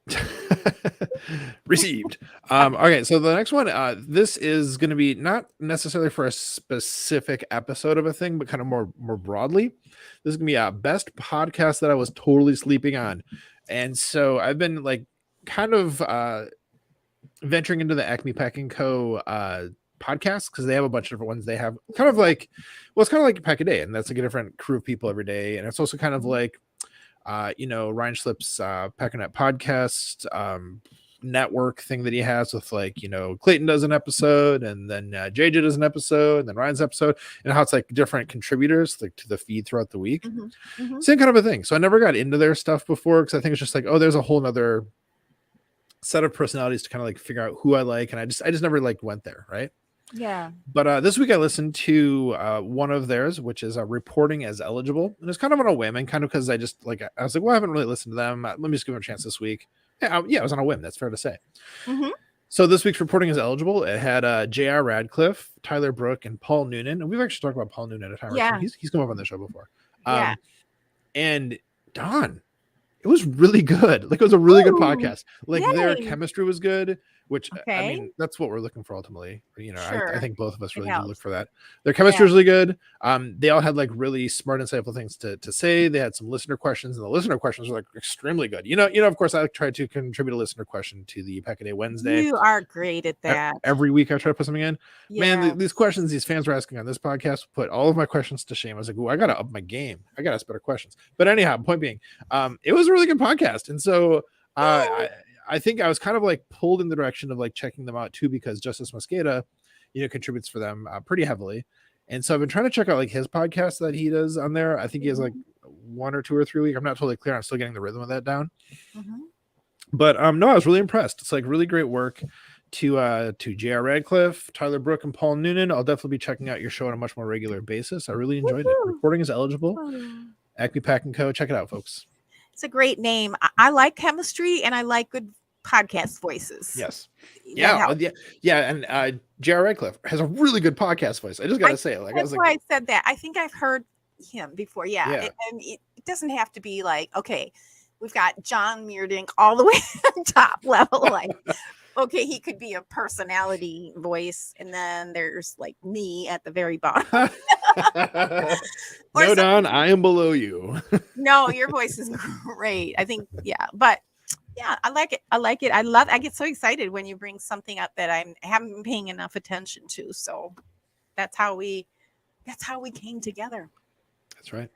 boop. Received. Okay, so the next one, this is going to be not necessarily for a specific episode of a thing, but kind of more broadly. This is going to be a best podcast that I was totally sleeping on. And so I've been like kind of venturing into the Acme Pack & Co. Podcasts, because they have a bunch of different ones. They have kind of like, well, it's kind of like a pack a day, and that's like a different crew of people every day. And it's also kind of like you know, Ryan Schlip's Packernet podcast network thing that he has with, like, you know, Clayton does an episode, and then JJ does an episode, and then Ryan's episode, and how it's like different contributors like to the feed throughout the week. Same kind of a thing. So I never got into their stuff before, because I think it's just like, oh, there's a whole nother set of personalities to kind of like figure out who I like, and I just never like went there, right? Yeah. But this week I listened to one of theirs, which is Reporting as Eligible. And it's kind of on a whim, and kind of because I just like, I was like, well, I haven't really listened to them. Let me just give them a chance this week. Yeah, it was on a whim. That's fair to say. So this week's Reporting as Eligible, it had J.R. Radcliffe, Tyler Brook, and Paul Noonan. And we've actually talked about Paul Noonan at a time. Yeah. He's come up on the show before. Yeah. And Don, it was really good. Like, it was a really good podcast. Like, Yay. their chemistry was good. which I Okay. mean, that's what we're looking for ultimately. You know, I Sure. think both of us It really do look helps. for that. Their chemistry Yeah. is really good. They all had like really smart, insightful things to say. They had some listener questions, and the listener questions were like extremely good. Of course, I try to contribute a listener question to the Pack a Day Wednesday. You are great at that. Every week I try to put something in. Yeah. Man, these questions these fans were asking on this podcast put all of my questions to shame. I was like, "Ooh, I gotta up my game. I gotta ask better questions." But anyhow, point being, it was a really good podcast, and so I think I was kind of like pulled in the direction of like checking them out too, because Justice Mosqueda, contributes for them pretty heavily. And so I've been trying to check out like his podcast that he does on there. I think he has like 1 or 2 or 3 a week. I'm not totally clear. I'm still getting the rhythm of that down. But no, I was really impressed. It's like really great work to J.R. Radcliffe, Tyler Brook, and Paul Noonan. I'll definitely be checking out your show on a much more regular basis. I really enjoyed it. Recording is eligible. Acme Pack and Co. Check it out, folks. It's a great name. I like chemistry and I like good podcast voices. Yes. That Yeah. And J.R. Radcliffe has a really good podcast voice. I just gotta say, like, I was that's like, why I said that. I think I've heard him before. Yeah. Yeah. And it doesn't have to be like, okay, we've got John Meerdink all the way top level. Like, okay, he could be a personality voice, and then there's like me at the very bottom. No, Don, I am below you. No, your voice is great. I think, yeah, but yeah, I like it. I get so excited when you bring something up that I haven't been paying enough attention to. So that's how we came together. That's right.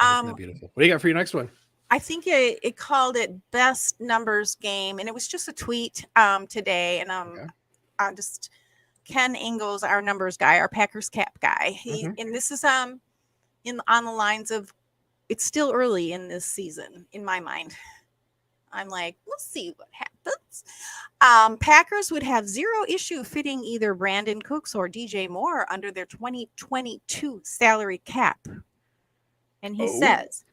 Isn't that beautiful? What do you got for your next one? I think it called it Best Numbers Game, and it was just a tweet today, and just Ken Ingalls, our numbers guy, our Packers cap guy. And this is on the lines of, it's still early in this season in my mind. I'm like, we'll see what happens. Packers would have zero issue fitting either Brandon Cooks or DJ Moore under their 2022 salary cap. And he says,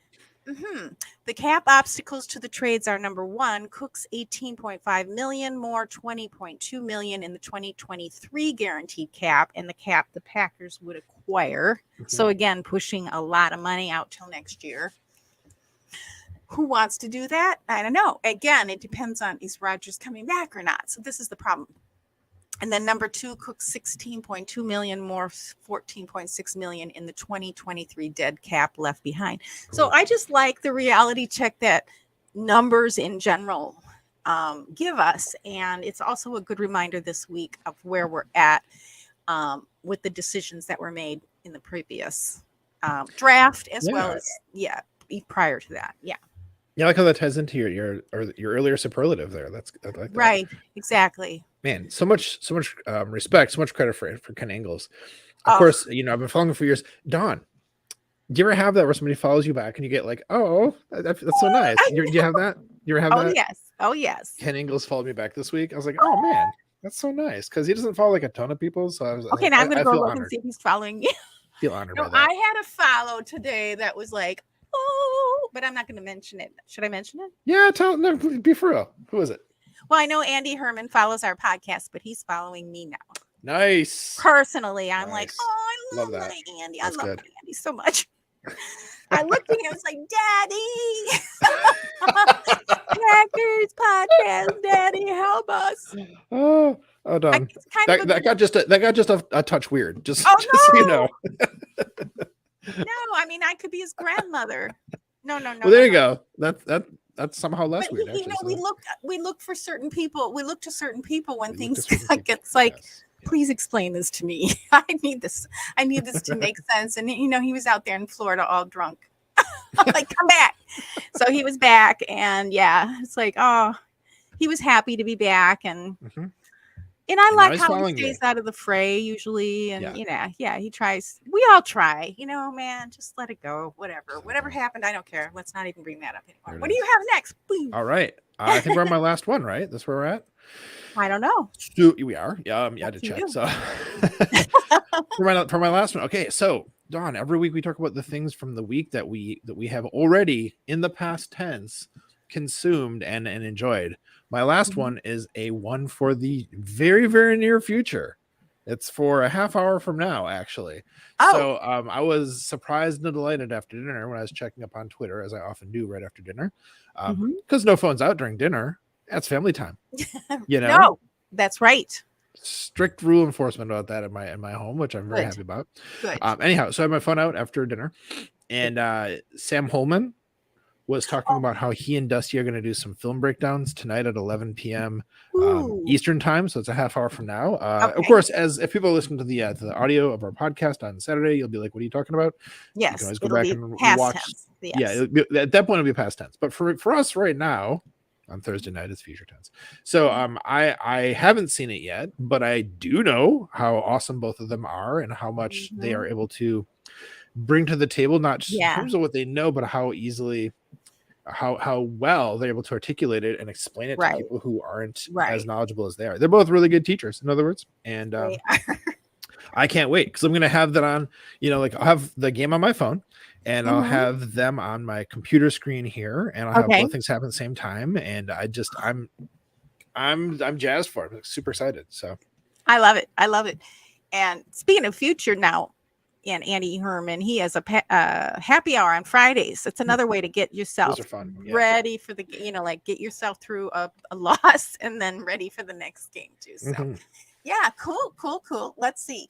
the cap obstacles to the trades are: number one, Cooks $18.5 million, Moore $20.2 million in the 2023 guaranteed cap, and the cap the Packers would acquire. So again, pushing a lot of money out till next year. Who wants to do that? I don't know. Again, it depends on, is Rodgers coming back or not? So this is the problem. And then number two, Cooks $16.2 million, more $14.6 million in the 2023 dead cap left behind. So I just like the reality check that numbers in general give us. And it's also a good reminder this week of where we're at with the decisions that were made in the previous draft, as well as, prior to that. Yeah. Yeah, I like how that ties into your earlier superlative there. I like that. Right, exactly. Man, so much respect, so much credit for Ken Ingalls. Of course, I've been following him for years. Don, do you ever have that where somebody follows you back and you get like, oh, that's so nice? Do you have that? You ever have that? Oh yes. Ken Ingalls followed me back this week. I was like, oh man, that's so nice, because he doesn't follow like a ton of people. So I was okay. Now I'm gonna go look and see if he's following me. Feel honored by that. I had a follow today that was like, oh, but I'm not going to mention it. Should I mention it? Yeah, no, be for real. Who is it? Well, I know Andy Herman follows our podcast, but he's following me now. Nice. Personally, I'm like, oh, I love that. My Andy. That's I love good. Andy so much. I looked at him, I was like, Daddy, Packers podcast, Daddy, help us. Oh, Don. That got just a touch weird. Just so you know. No, I mean, I could be his grandmother. No. Well, there you go. That's somehow less weird. Actually, we look for certain people. We look to certain people when things like it's like, please explain this to me. I need this to make sense. And he was out there in Florida all drunk. I'm like, come back. So he was back, and it's like, oh, he was happy to be back, and. And I like how he stays out of the fray usually. And, he tries. We all try, man, just let it go. Whatever happened, I don't care. Let's not even bring that up anymore. What do you have next? Please. All right. I think we're on my last one, right? That's where we're at. I don't know. We are. Yeah, I had to check. So for my last one. Okay. So Dawn, every week we talk about the things from the week that we have already in the past tense consumed and enjoyed. My last one is a one for the very, very near future. It's for a half hour from now, actually. So I was surprised and delighted after dinner when I was checking up on Twitter, as I often do right after dinner, because no phones out during dinner. That's family time. No, That's right. Strict rule enforcement about that in my home, which I'm very Good. happy about. Good. Anyhow, so I had my phone out after dinner, and Sam Holman was talking about how he and Dusty are going to do some film breakdowns tonight at 11 p.m. Ooh. Eastern time, so it's a half hour from now. Of Okay. course, as if people listen to the audio of our podcast on Saturday, you'll be like, "What are you talking about?" You Yes. can always go It'll back be and past watch. tense. Yes. Yeah, at that point it'll be past tense. But for us right now, on Thursday night, it's future tense. So I haven't seen it yet, but I do know how awesome both of them are and how much they are able to bring to the table, not just in terms of what they know, but how easily, how well they're able to articulate it and explain it to people who aren't as knowledgeable as they are. They're both really good teachers, in other words. And I can't wait because I'm going to have that on, like I'll have the game on my phone and I'll have them on my computer screen here, and I'll have both things happen at the same time. And I'm jazzed for it. I'm super excited. So I love it. I love it. And speaking of future now, and Andy Herman, he has a happy hour on Fridays. It's another way to get yourself ready for the, get yourself through a loss and then ready for the next game too. So yeah, cool. Let's see.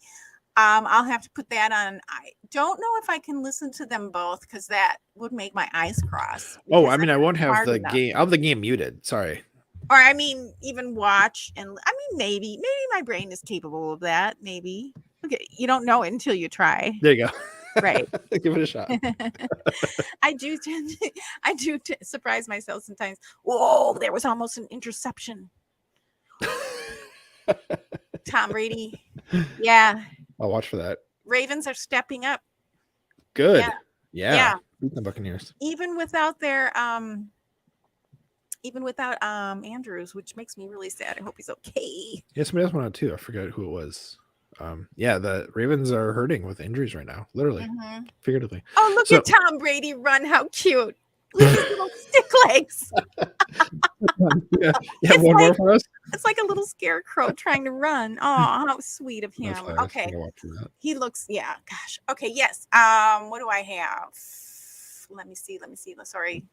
I'll have to put that on. I don't know if I can listen to them both because that would make my eyes cross. Oh, I mean, I won't have the game. I'll have the game muted. Sorry. Or I mean, even watch, and I mean, maybe my brain is capable of that. Maybe. Okay, you don't know it until you try. There you go. Right. Give it a shot. I do surprise myself sometimes. Whoa, there was almost an interception. Tom Brady. Yeah. I'll watch for that. Ravens are stepping up. Good. Yeah. Beat the Buccaneers. Even without Andrews, which makes me really sad. I hope he's okay. Yeah, somebody else went out too. I forget who it was. The Ravens are hurting with injuries right now, literally, figuratively. Oh, look at Tom Brady run! How cute! Look at his little stick legs. Yeah, one more for us. It's like a little scarecrow trying to run. Oh, how sweet of him. Okay, he looks. Yeah, gosh. Okay, yes. What do I have? Let me see. Sorry.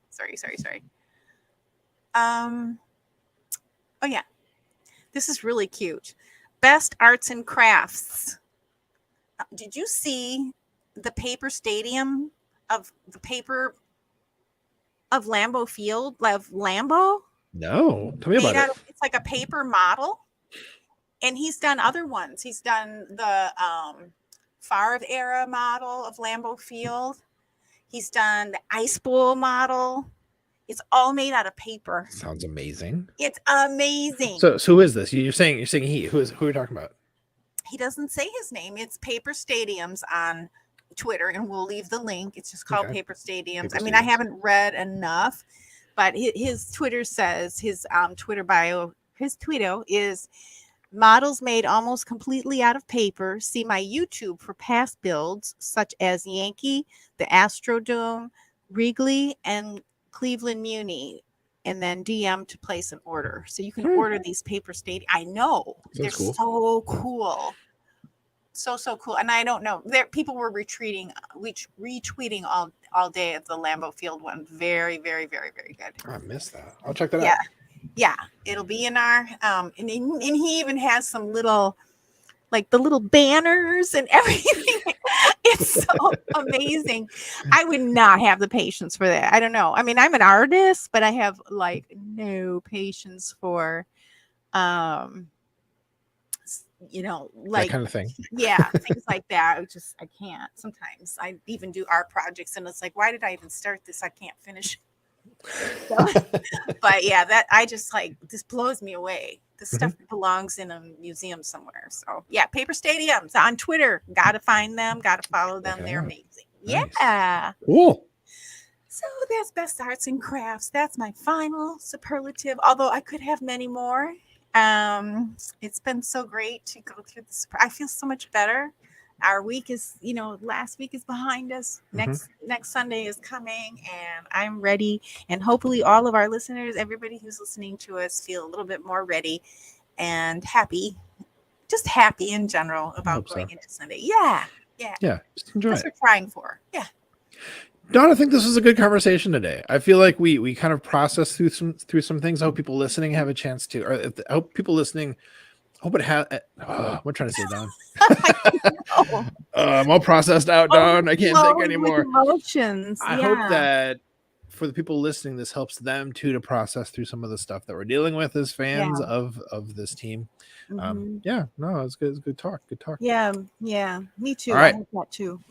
Oh yeah, this is really cute. Best arts and crafts. Did you see the paper stadium of Lambeau Field of Lambeau? No, tell me about it. It's like a paper model, and he's done other ones. He's done the Favre era model of Lambeau Field. He's done the Ice Bowl model. It's all made out of paper. Sounds amazing. It's amazing. So who is this? You're saying he? Who are you talking about? He doesn't say his name. It's Paper Stadiums on Twitter, and we'll leave the link. It's just called Paper Stadiums. I haven't read enough, but his Twitter says his Twitter bio. His Twitter is models made almost completely out of paper. See my YouTube for past builds such as Yankee, the Astrodome, Wrigley, and Cleveland Muni, and then DM to place an order. So you can order these paper stadium. I know. They're so cool. So cool. And I don't know. People were retweeting all day at the Lambeau Field one. Very, very, very, very good. I missed that. I'll check that out. Yeah. It'll be in our and he even has some little, like the little banners and everything. It's so amazing. I would not have the patience for that. I don't know. I mean, I'm an artist, but I have like no patience for, like that kind of thing. Yeah, things like that. I can't. Sometimes I even do art projects, and it's like, why did I even start this? I can't finish. So, but yeah, this blows me away. This stuff belongs in a museum somewhere. So yeah, Paper Stadiums on Twitter. Gotta find them. Gotta follow them. They're amazing. Nice. Yeah. Cool. So that's best arts and crafts. That's my final superlative. Although I could have many more. It's been so great to go through this. I feel so much better. Our week is, last week is behind us. Next Sunday is coming, and I'm ready. And hopefully all of our listeners, everybody who's listening to us, feel a little bit more ready and happy, just happy in general about going into Sunday. Yeah. Just enjoy That's what we're trying for. Yeah. Don, I think this was a good conversation today. I feel like we kind of processed through some things. I hope people listening have a chance to, or I hope people listening, hope it has. What I'm trying to say, Don. I'm all processed out, Don. I can't think anymore. Emotions. I hope that for the people listening, this helps them too to process through some of the stuff that we're dealing with as fans of this team. Yeah, no, it's good. It's good talk. Good talk. Yeah, me too. All right. I hope that too.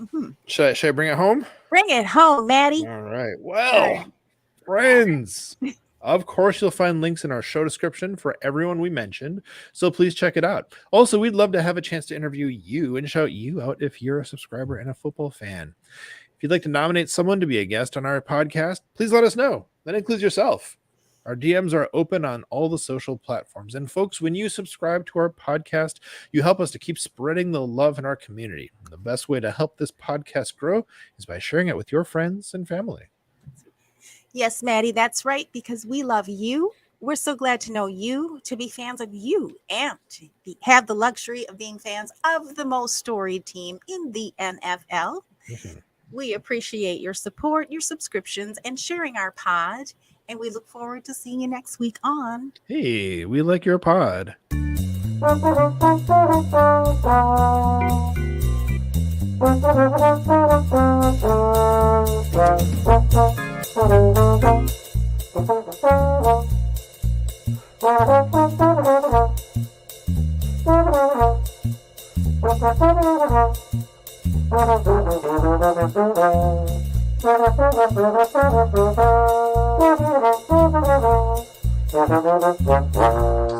Should I bring it home? Bring it home, Maddie. All right. Well, friends, of course, you'll find links in our show description for everyone we mentioned, so please check it out. Also, we'd love to have a chance to interview you and shout you out if you're a subscriber and a football fan. If you'd like to nominate someone to be a guest on our podcast, please let us know. That includes yourself. Our DMs are open on all the social platforms. And folks, when you subscribe to our podcast, you help us to keep spreading the love in our community. The best way to help this podcast grow is by sharing it with your friends and family. Yes, Maddie, that's right, because we love you. We're so glad to know you, to be fans of you, and to have the luxury of being fans of the most storied team in the NFL. We appreciate your support, your subscriptions, and sharing our pod. And we look forward to seeing you next week on Hey, we like your pod.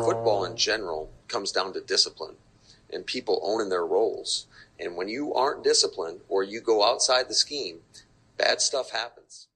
Football in general comes down to discipline and people owning their roles. And when you aren't disciplined or you go outside the scheme, bad stuff happens.